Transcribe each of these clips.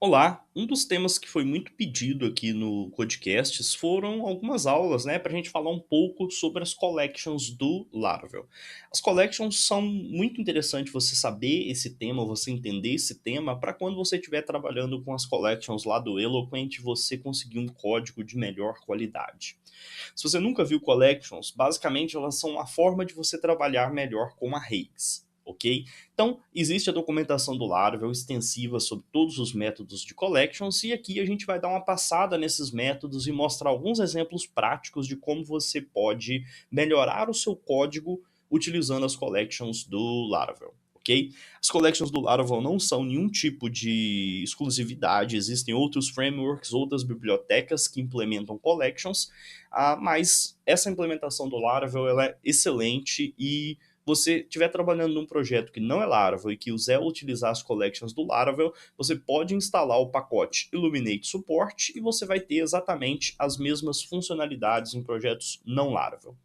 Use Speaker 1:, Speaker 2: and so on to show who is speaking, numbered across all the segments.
Speaker 1: Olá, um dos temas que foi muito pedido aqui no Codcasts foram algumas aulas, né, para a gente falar um pouco sobre as collections do Laravel. As collections são muito interessantes você saber esse tema, você entender esse tema, para quando você estiver trabalhando com as collections lá do Eloquent, você conseguir um código de melhor qualidade. Se você nunca viu collections, basicamente elas são uma forma de você trabalhar melhor com arrays. Ok? Então, existe a documentação do Laravel extensiva sobre todos os métodos de collections e aqui a gente vai dar uma passada nesses métodos e mostrar alguns exemplos práticos de como você pode melhorar o seu código utilizando as collections do Laravel. Ok? As collections do Laravel não são nenhum tipo de exclusividade, existem outros frameworks, outras bibliotecas que implementam collections, mas essa implementação do Laravel ela é excelente e você estiver trabalhando num projeto que não é Laravel e que quiser utilizar as collections do Laravel, você pode instalar o pacote Illuminate Support e você vai ter exatamente as mesmas funcionalidades em projetos não Laravel.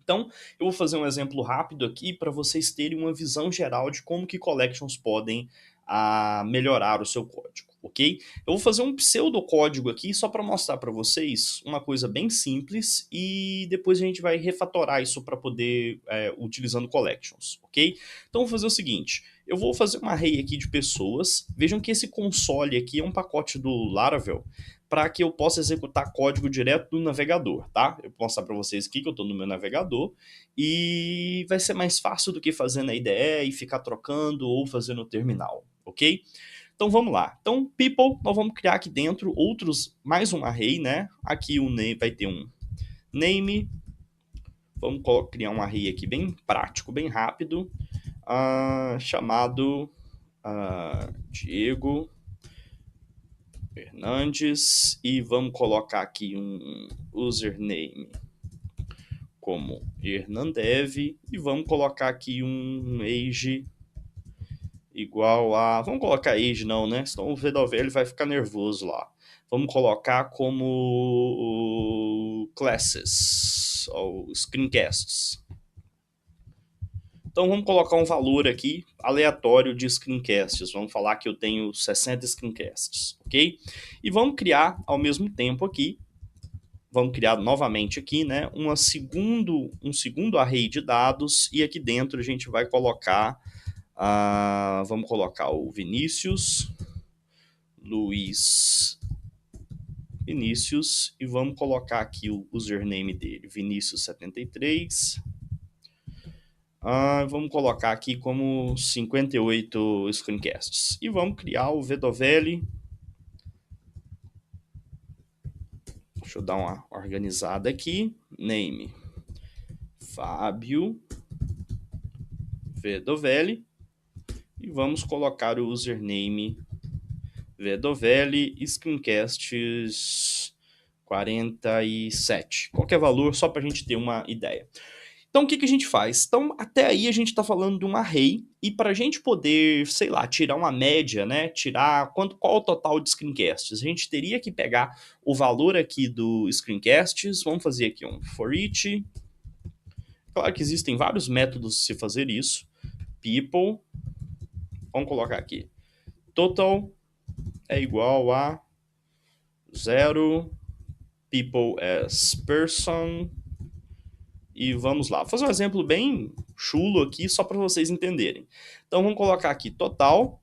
Speaker 1: Então, eu vou fazer um exemplo rápido aqui para vocês terem uma visão geral de como que collections podem melhorar o seu código, ok? Eu vou fazer um pseudocódigo aqui só para mostrar para vocês uma coisa bem simples e depois a gente vai refatorar isso para poder utilizando collections, ok? Então, vou fazer o seguinte, eu vou fazer uma array aqui de pessoas, vejam que esse console aqui é um pacote do Laravel, para que eu possa executar código direto do navegador, tá? Eu vou mostrar para vocês aqui que eu estou no meu navegador e vai ser mais fácil do que fazer na IDE e ficar trocando ou fazer no terminal, ok? Então vamos lá. Então, people, nós vamos criar aqui dentro mais um array, né? Aqui o name vai ter um name. Vamos criar um array aqui bem prático, bem rápido, chamado Diego Fernandes e vamos colocar aqui um username como Hernandev e vamos colocar aqui um age igual a... Vamos colocar age não, né? Senão o VWL vai ficar nervoso lá. Vamos colocar como classes ou screencasts. Então vamos colocar um valor aqui aleatório de screencasts. Vamos falar que eu tenho 60 screencasts, ok? E vamos criar ao mesmo tempo aqui, vamos criar novamente aqui, né, um segundo array de dados e aqui dentro a gente vai colocar, vamos colocar o Vinícius, Luiz Vinícius e vamos colocar aqui o username dele, Vinícius73. Vamos colocar aqui como 58 screencasts. E vamos criar o VWL. Deixa eu dar uma organizada aqui. Name. Fábio. VWL. E vamos colocar o username VWL screencasts 47. Qualquer valor, só para a gente ter uma ideia. Então, o que a gente faz? Então, até aí a gente está falando de um array, e para a gente poder, sei lá, tirar uma média, né, tirar qual o total de screencasts, a gente teria que pegar o valor aqui do screencasts, vamos fazer aqui um for each. Claro que existem vários métodos de se fazer isso. People, vamos colocar aqui, total é igual a 0, people as person, e vamos lá. Vou fazer um exemplo bem chulo aqui, só para vocês entenderem. Então, vamos colocar aqui total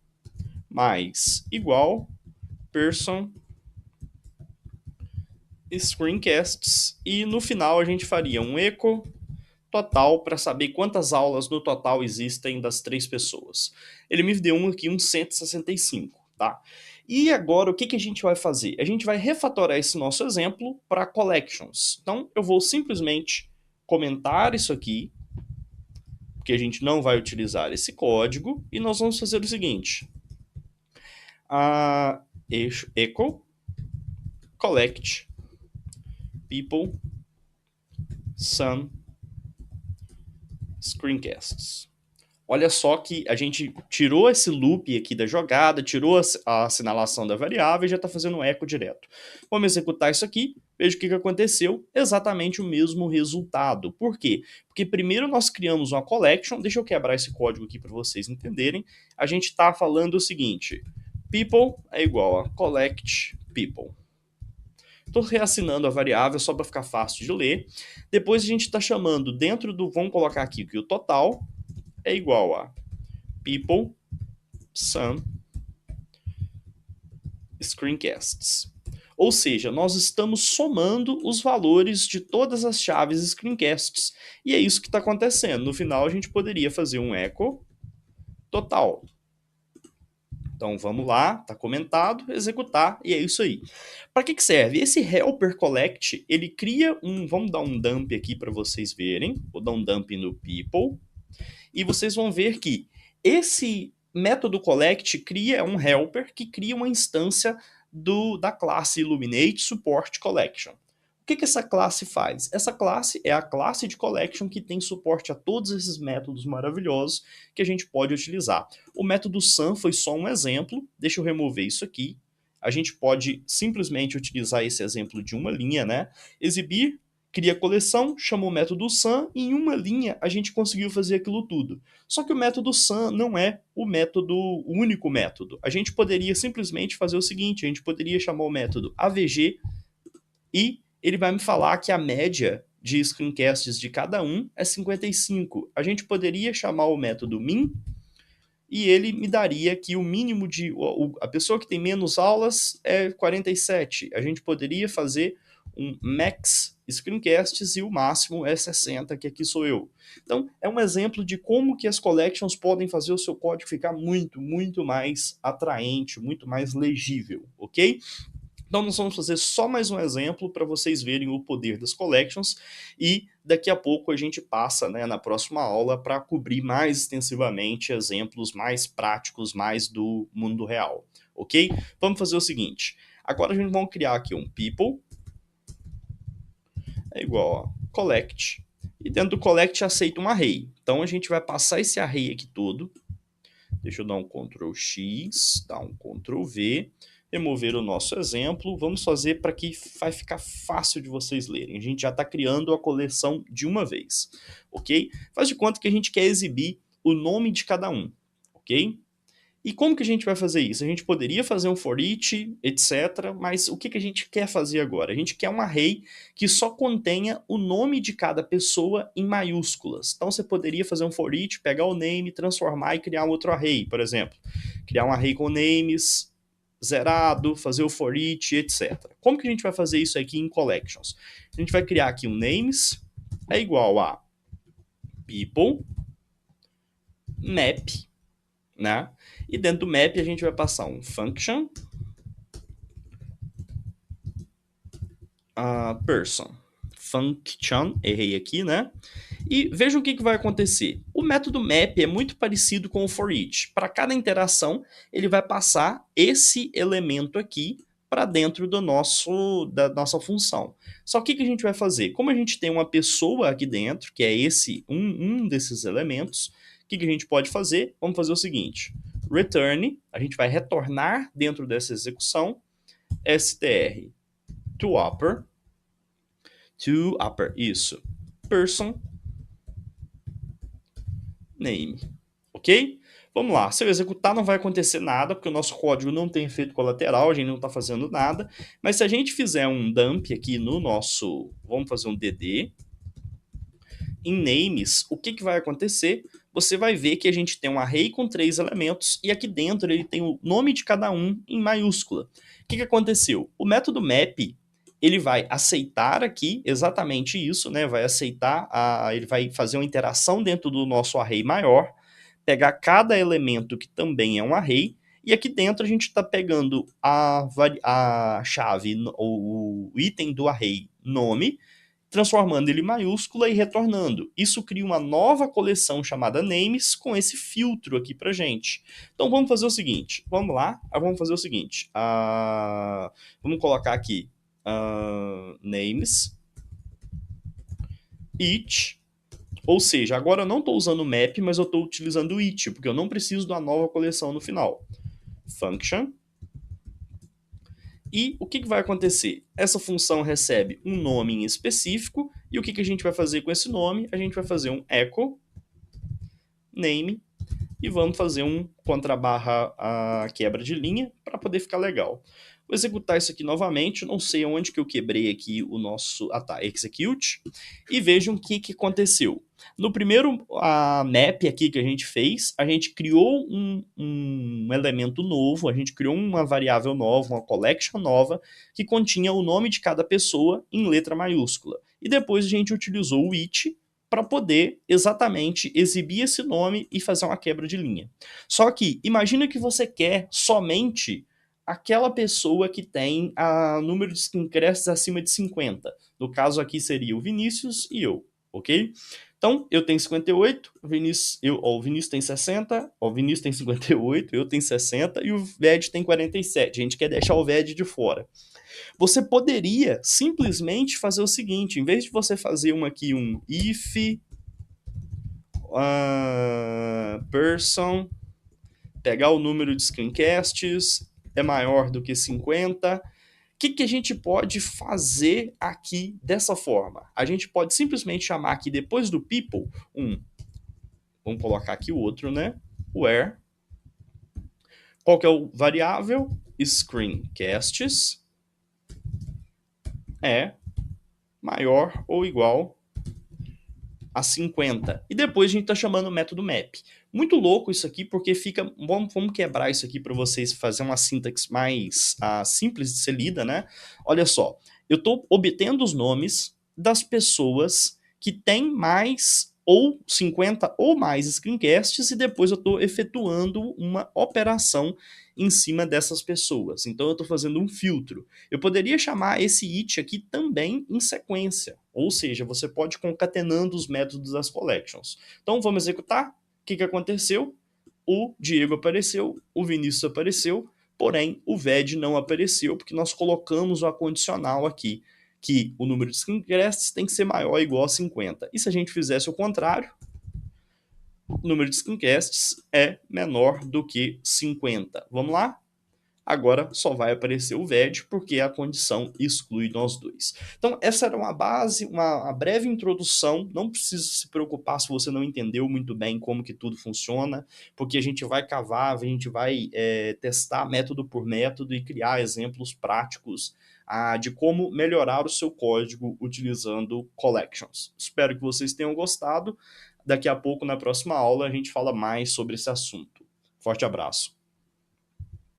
Speaker 1: mais igual person screencasts e no final a gente faria um echo total para saber quantas aulas no total existem das 3 pessoas. Ele me deu aqui um 165, tá? E agora o que a gente vai fazer? A gente vai refatorar esse nosso exemplo para collections. Então eu vou simplesmente comentar isso aqui, porque a gente não vai utilizar esse código, e nós vamos fazer o seguinte. Echo collect people some screencasts. Olha só que a gente tirou esse loop aqui da jogada, tirou a assinalação da variável e já está fazendo um eco direto. Vamos executar isso aqui, veja o que aconteceu, exatamente o mesmo resultado. Por quê? Porque primeiro nós criamos uma collection, deixa eu quebrar esse código aqui para vocês entenderem, a gente está falando o seguinte, People é igual a collect people. Estou reassinando a variável só para ficar fácil de ler. Depois a gente está chamando dentro do... Vamos colocar aqui que o total é igual a people sum screencasts. Ou seja, nós estamos somando os valores de todas as chaves screencasts. E é isso que está acontecendo. No final a gente poderia fazer um echo total. Então vamos lá, está comentado, executar, e é isso aí. Para que serve? Esse helper collect, ele cria um... Vamos dar um dump aqui para vocês verem. Vou dar um dump no people. E vocês vão ver que esse método collect cria um helper que cria uma instância da classe Illuminate Support Collection. O que essa classe faz? Essa classe é a classe de collection que tem suporte a todos esses métodos maravilhosos que a gente pode utilizar. O método sum foi só um exemplo, deixa eu remover isso aqui. A gente pode simplesmente utilizar esse exemplo de uma linha, né? Exibir, cria coleção, chama o método sum e em uma linha a gente conseguiu fazer aquilo tudo. Só que o método sum não é o único método. A gente poderia simplesmente fazer o seguinte, a gente poderia chamar o método avg e ele vai me falar que a média de screencasts de cada um é 55. A gente poderia chamar o método min e ele me daria que o mínimo de... a pessoa que tem menos aulas é 47. A gente poderia fazer um max screencasts e o máximo é 60, que aqui sou eu. Então, é um exemplo de como que as collections podem fazer o seu código ficar muito, muito mais atraente, muito mais legível, ok? Então nós vamos fazer só mais um exemplo para vocês verem o poder das collections e daqui a pouco a gente passa, né, na próxima aula para cobrir mais extensivamente exemplos mais práticos, mais do mundo real, ok? Vamos fazer o seguinte, agora a gente vai criar aqui um people, é igual a collect, e dentro do collect aceita um array. Então a gente vai passar esse array aqui todo, deixa eu dar um Ctrl X, dar um Ctrl V, remover o nosso exemplo, vamos fazer para que vai ficar fácil de vocês lerem. A gente já está criando a coleção de uma vez, ok? Faz de conta que a gente quer exibir o nome de cada um, ok? E como que a gente vai fazer isso? A gente poderia fazer um for each, etc., mas o que a gente quer fazer agora? A gente quer um array que só contenha o nome de cada pessoa em maiúsculas. Então você poderia fazer um for each, pegar o name, transformar e criar um outro array, por exemplo. Criar um array com names, zerado, fazer o for each, etc. Como que a gente vai fazer isso aqui em collections? A gente vai criar aqui um names, é igual a people, map, né? E dentro do map a gente vai passar um function person. Function, errei aqui, né? E vejam o que vai acontecer. O método map é muito parecido com o for each. Para cada interação, ele vai passar esse elemento aqui para dentro da nossa função. Só que o que a gente vai fazer? Como a gente tem uma pessoa aqui dentro, que é um desses elementos, o que a gente pode fazer? Vamos fazer o seguinte. Return, a gente vai retornar dentro dessa execução, str to upper, isso, person, name, ok? Vamos lá, se eu executar não vai acontecer nada, porque o nosso código não tem efeito colateral, a gente não está fazendo nada, mas se a gente fizer um dump aqui no nosso, vamos fazer um dd, em names, o que vai acontecer? Você vai ver que a gente tem um array com 3 elementos e aqui dentro ele tem o nome de cada um em maiúscula. O que aconteceu? O método map, ele vai aceitar aqui exatamente isso, né? Vai aceitar, ele vai fazer uma interação dentro do nosso array maior, pegar cada elemento que também é um array, e aqui dentro a gente está pegando a chave, o item do array nome, transformando ele em maiúscula e retornando. Isso cria uma nova coleção chamada names com esse filtro aqui pra gente. Então vamos fazer o seguinte, vamos lá, vamos fazer o seguinte, vamos colocar aqui names, each, ou seja, agora eu não estou usando o map, mas eu estou utilizando o each, porque eu não preciso da nova coleção no final. Function. E o que vai acontecer? Essa função recebe um nome em específico, e o que a gente vai fazer com esse nome? A gente vai fazer um echo name e vamos fazer um contrabarra a quebra de linha para poder ficar legal. Vou executar isso aqui novamente, não sei onde que eu quebrei aqui o nosso... Ah tá, execute, e vejam o que aconteceu. No primeiro map aqui que a gente fez, a gente criou um elemento novo, a gente criou uma variável nova, uma collection nova, que continha o nome de cada pessoa em letra maiúscula. E depois a gente utilizou o it para poder exatamente exibir esse nome e fazer uma quebra de linha. Só que imagina que você quer somente aquela pessoa que tem a número de screencasts acima de 50. No caso aqui seria o Vinícius e eu, ok? Então, eu tenho 58, o Vinícius tem 60, o Vinícius tem 58, eu tenho 60 e o VED tem 47. A gente quer deixar o VED de fora. Você poderia simplesmente fazer o seguinte, em vez de você fazer um if person, pegar o número de screencasts, é maior do que 50. O que a gente pode fazer aqui dessa forma? A gente pode simplesmente chamar aqui, depois do people, vamos colocar aqui o outro, né? Where. Qual que é o variável? Screencasts é maior ou igual a 50. E depois a gente está chamando o método map. Muito louco isso aqui, porque fica... Vamos quebrar isso aqui para vocês fazer uma sintaxe mais simples de ser lida, né? Olha só, eu estou obtendo os nomes das pessoas que têm mais ou 50 ou mais screencasts e depois eu estou efetuando uma operação em cima dessas pessoas. Então eu estou fazendo um filtro. Eu poderia chamar esse it aqui também em sequência, ou seja, você pode ir concatenando os métodos das collections. Então vamos executar. O que aconteceu? O Diego apareceu, o Vinícius apareceu, porém o VED não apareceu, porque nós colocamos uma condicional aqui, que o número de screencasts tem que ser maior ou igual a 50. E se a gente fizesse o contrário, o número de screencasts é menor do que 50. Vamos lá? Agora só vai aparecer o VED, porque a condição exclui nós dois. Então, essa era uma base, uma breve introdução. Não precisa se preocupar se você não entendeu muito bem como que tudo funciona, porque a gente vai cavar, a gente vai testar método por método e criar exemplos práticos de como melhorar o seu código utilizando collections. Espero que vocês tenham gostado. Daqui a pouco, na próxima aula, a gente fala mais sobre esse assunto. Forte abraço.